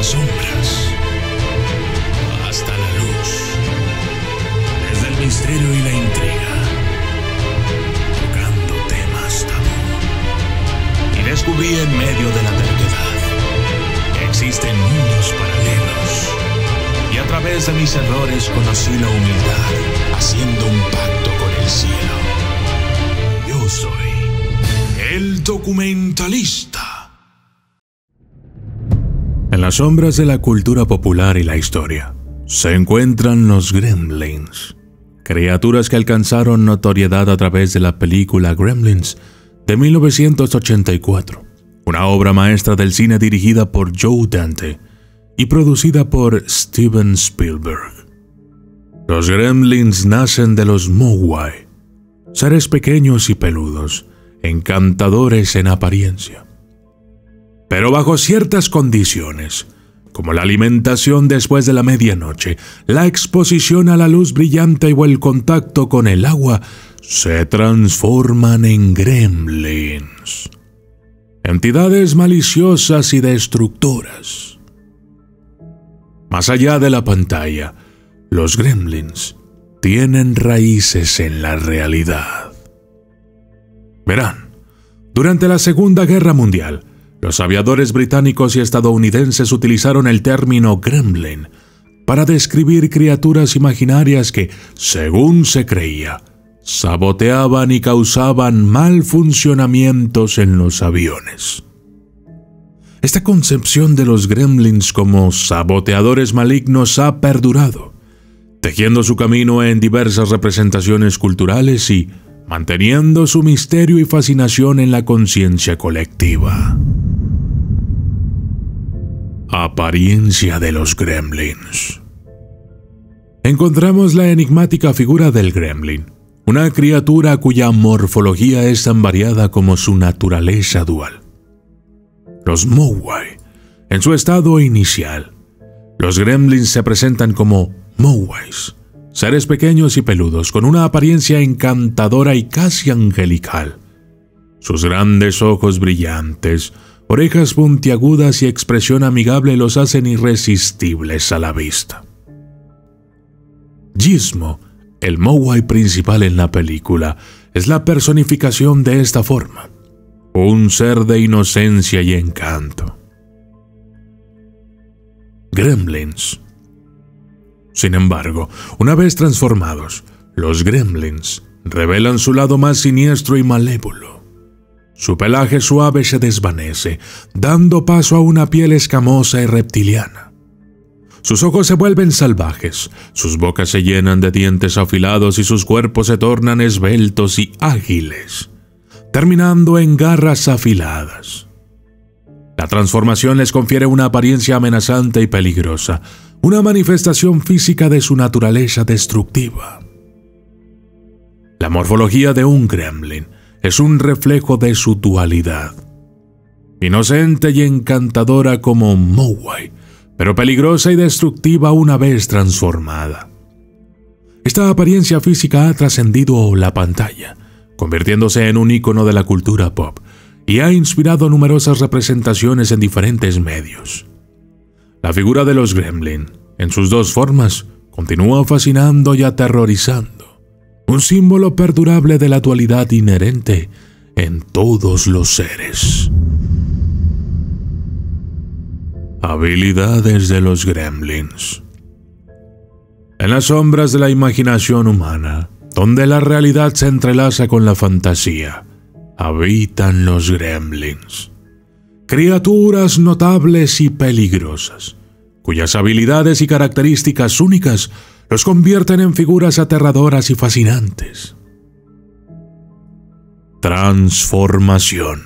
sombras hasta la luz, desde el misterio y la intriga, tocando temas tabú. Y descubrí en medio de la terquedad que existen mundos paralelos, y a través de mis errores conocí la humildad, haciendo un pacto con el cielo. Yo soy el documentalista. En las sombras de la cultura popular y la historia se encuentran los Gremlins, criaturas que alcanzaron notoriedad a través de la película Gremlins de 1984, una obra maestra del cine dirigida por Joe Dante y producida por Steven Spielberg. Los Gremlins nacen de los Mogwai, seres pequeños y peludos, encantadores en apariencia, pero bajo ciertas condiciones, como la alimentación después de la medianoche, la exposición a la luz brillante o el contacto con el agua, se transforman en gremlins, entidades maliciosas y destructoras. Más allá de la pantalla, los gremlins tienen raíces en la realidad. Verán, durante la Segunda Guerra Mundial, los aviadores británicos y estadounidenses utilizaron el término gremlin para describir criaturas imaginarias que, según se creía, saboteaban y causaban mal funcionamientos en los aviones. Esta concepción de los gremlins como saboteadores malignos ha perdurado, tejiendo su camino en diversas representaciones culturales y manteniendo su misterio y fascinación en la conciencia colectiva. Apariencia de los gremlins. Encontramos la enigmática figura del gremlin, una criatura cuya morfología es tan variada como su naturaleza dual. Los Mogwai, en su estado inicial, los gremlins se presentan como Mogwais, seres pequeños y peludos con una apariencia encantadora y casi angelical. Sus grandes ojos brillantes, orejas puntiagudas y expresión amigable los hacen irresistibles a la vista. Gizmo, el Mogwai principal en la película, es la personificación de esta forma, un ser de inocencia y encanto. Gremlins. Sin embargo, una vez transformados, los gremlins revelan su lado más siniestro y malévolo. Su pelaje suave se desvanece, dando paso a una piel escamosa y reptiliana. Sus ojos se vuelven salvajes, sus bocas se llenan de dientes afilados y sus cuerpos se tornan esbeltos y ágiles, terminando en garras afiladas. La transformación les confiere una apariencia amenazante y peligrosa, una manifestación física de su naturaleza destructiva. La morfología de un gremlin es un reflejo de su dualidad. Inocente y encantadora como Mogwai, pero peligrosa y destructiva una vez transformada. Esta apariencia física ha trascendido la pantalla, convirtiéndose en un ícono de la cultura pop, y ha inspirado numerosas representaciones en diferentes medios. La figura de los gremlin, en sus dos formas, continúa fascinando y aterrorizando, un símbolo perdurable de la dualidad inherente en todos los seres. Habilidades de los gremlins. En las sombras de la imaginación humana, donde la realidad se entrelaza con la fantasía, habitan los gremlins, criaturas notables y peligrosas, cuyas habilidades y características únicas los convierten en figuras aterradoras y fascinantes. Transformación.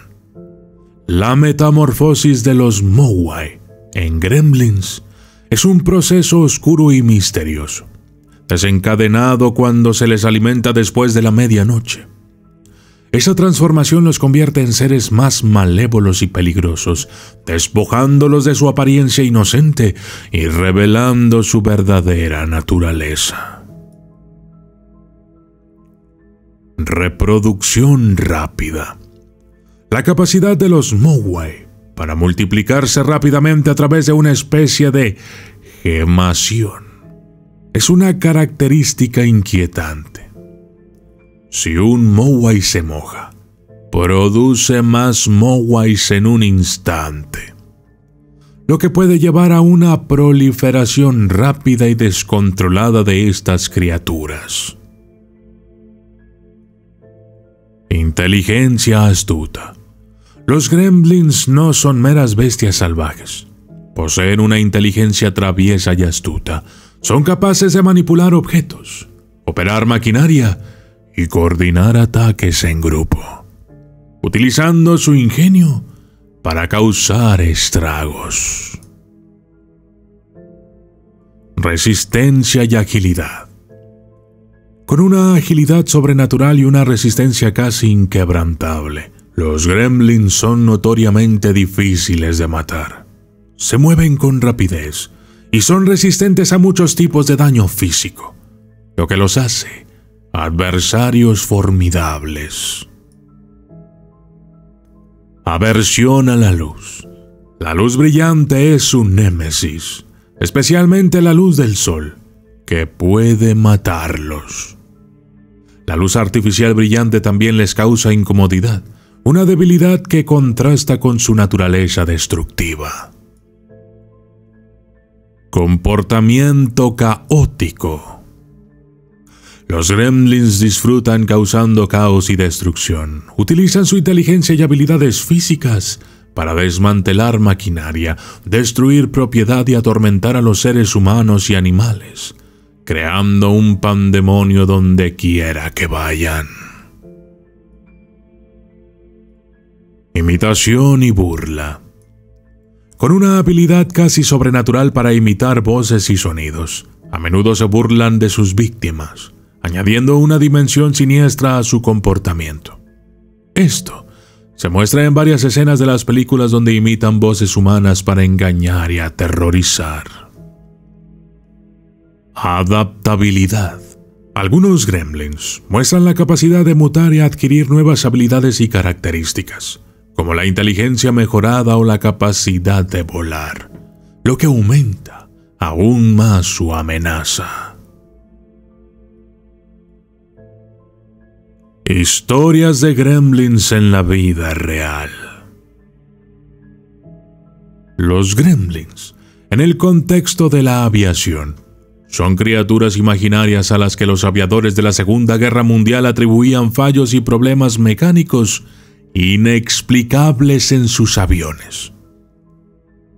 La metamorfosis de los Mogwai en gremlins es un proceso oscuro y misterioso, desencadenado cuando se les alimenta después de la medianoche. Esa transformación los convierte en seres más malévolos y peligrosos, despojándolos de su apariencia inocente y revelando su verdadera naturaleza. Reproducción rápida. La capacidad de los Mogwai para multiplicarse rápidamente a través de una especie de gemación. Es una característica inquietante. Si un Mowai se moja, produce más Mowais en un instante, lo que puede llevar a una proliferación rápida y descontrolada de estas criaturas. Inteligencia astuta. Los gremlins no son meras bestias salvajes. Poseen una inteligencia traviesa y astuta. Son capaces de manipular objetos, operar maquinaria y coordinar ataques en grupo, utilizando su ingenio para causar estragos. Resistencia y agilidad. Con una agilidad sobrenatural y una resistencia casi inquebrantable, los gremlins son notoriamente difíciles de matar. Se mueven con rapidez y son resistentes a muchos tipos de daño físico, lo que los hace adversarios formidables. Aversión a la luz. La luz brillante es su némesis, especialmente la luz del sol, que puede matarlos. La luz artificial brillante también les causa incomodidad, una debilidad que contrasta con su naturaleza destructiva. Comportamiento caótico. Los gremlins disfrutan causando caos y destrucción. Utilizan su inteligencia y habilidades físicas para desmantelar maquinaria, destruir propiedad y atormentar a los seres humanos y animales, creando un pandemonio donde quiera que vayan. Imitación y burla. Con una habilidad casi sobrenatural para imitar voces y sonidos, a menudo se burlan de sus víctimas, añadiendo una dimensión siniestra a su comportamiento. Esto se muestra en varias escenas de las películas donde imitan voces humanas para engañar y aterrorizar. Adaptabilidad. Algunos gremlins muestran la capacidad de mutar y adquirir nuevas habilidades y características, como la inteligencia mejorada o la capacidad de volar, lo que aumenta aún más su amenaza. Historias de gremlins en la vida real. Los gremlins, en el contexto de la aviación, son criaturas imaginarias a las que los aviadores de la Segunda Guerra Mundial atribuían fallos y problemas mecánicos inexplicables en sus aviones.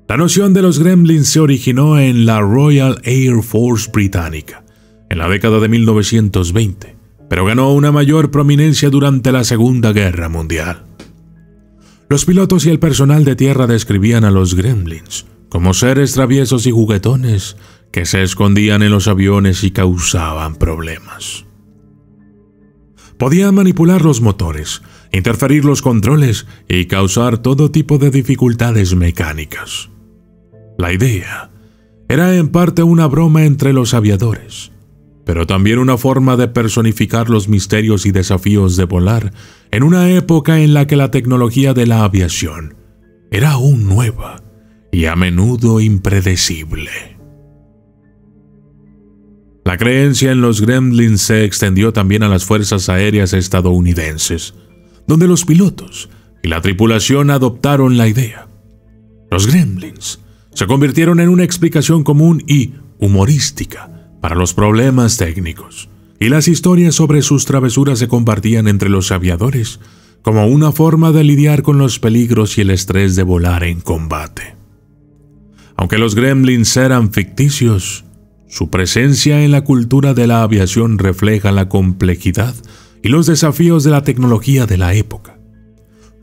La noción de los gremlins se originó en la Royal Air Force británica, en la década de 1920, pero ganó una mayor prominencia durante la Segunda Guerra Mundial. Los pilotos y el personal de tierra describían a los gremlins como seres traviesos y juguetones que se escondían en los aviones y causaban problemas. Podían manipular los motores, interferir los controles y causar todo tipo de dificultades mecánicas. La idea era en parte una broma entre los aviadores, pero también una forma de personificar los misterios y desafíos de volar en una época en la que la tecnología de la aviación era aún nueva y a menudo impredecible. La creencia en los gremlins se extendió también a las fuerzas aéreas estadounidenses, donde los pilotos y la tripulación adoptaron la idea. Los gremlins se convirtieron en una explicación común y humorística para los problemas técnicos, y las historias sobre sus travesuras se compartían entre los aviadores como una forma de lidiar con los peligros y el estrés de volar en combate. Aunque los gremlins eran ficticios, su presencia en la cultura de la aviación refleja la complejidad y los desafíos de la tecnología de la época.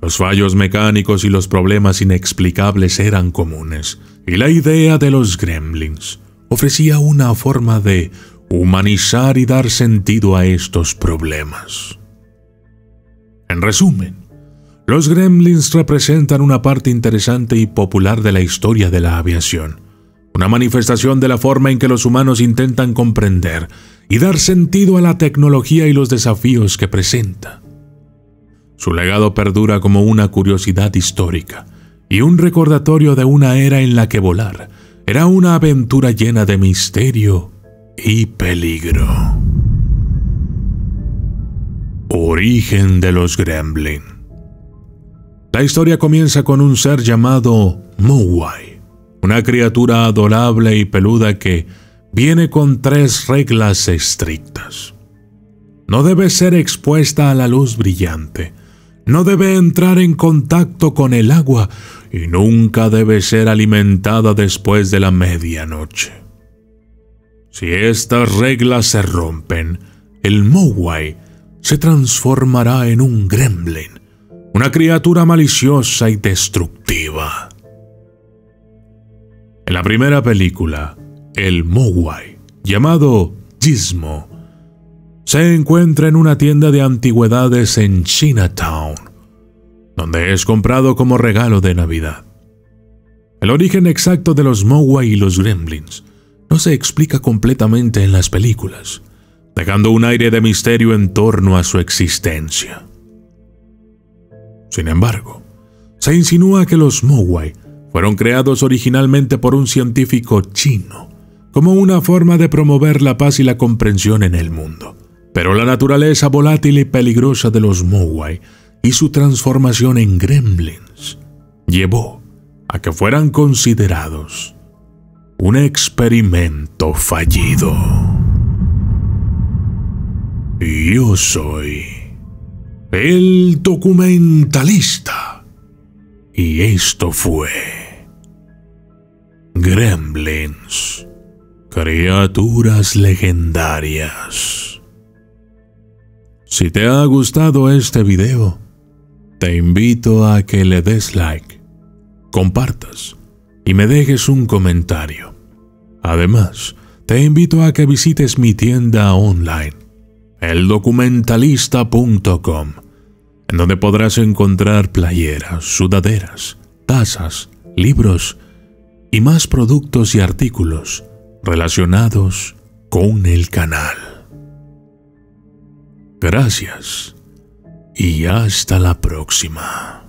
Los fallos mecánicos y los problemas inexplicables eran comunes, y la idea de los gremlins ofrecía una forma de humanizar y dar sentido a estos problemas. En resumen, los gremlins representan una parte interesante y popular de la historia de la aviación, una manifestación de la forma en que los humanos intentan comprender y dar sentido a la tecnología y los desafíos que presenta. Su legado perdura como una curiosidad histórica y un recordatorio de una era en la que volar era una aventura llena de misterio y peligro. Origen de los Gremlin. La historia comienza con un ser llamado Mogwai, una criatura adorable y peluda que viene con 3 reglas estrictas. No debe ser expuesta a la luz brillante, no debe entrar en contacto con el agua y nunca debe ser alimentada después de la medianoche. Si estas reglas se rompen, el Mogwai se transformará en un gremlin, una criatura maliciosa y destructiva. En la primera película, el Mogwai, llamado Gizmo, se encuentra en una tienda de antigüedades en Chinatown, donde es comprado como regalo de Navidad. El origen exacto de los Mogwai y los Gremlins no se explica completamente en las películas, dejando un aire de misterio en torno a su existencia. Sin embargo, se insinúa que los Mogwai fueron creados originalmente por un científico chino, como una forma de promover la paz y la comprensión en el mundo. Pero la naturaleza volátil y peligrosa de los Mogwai y su transformación en gremlins llevó a que fueran considerados un experimento fallido. Yo soy el documentalista y esto fue Gremlins, criaturas legendarias. Si te ha gustado este video, te invito a que le des like, compartas y me dejes un comentario. Además, te invito a que visites mi tienda online, eldocumentalista.com, en donde podrás encontrar playeras, sudaderas, tazas, libros y más productos y artículos relacionados con el canal. Gracias y hasta la próxima.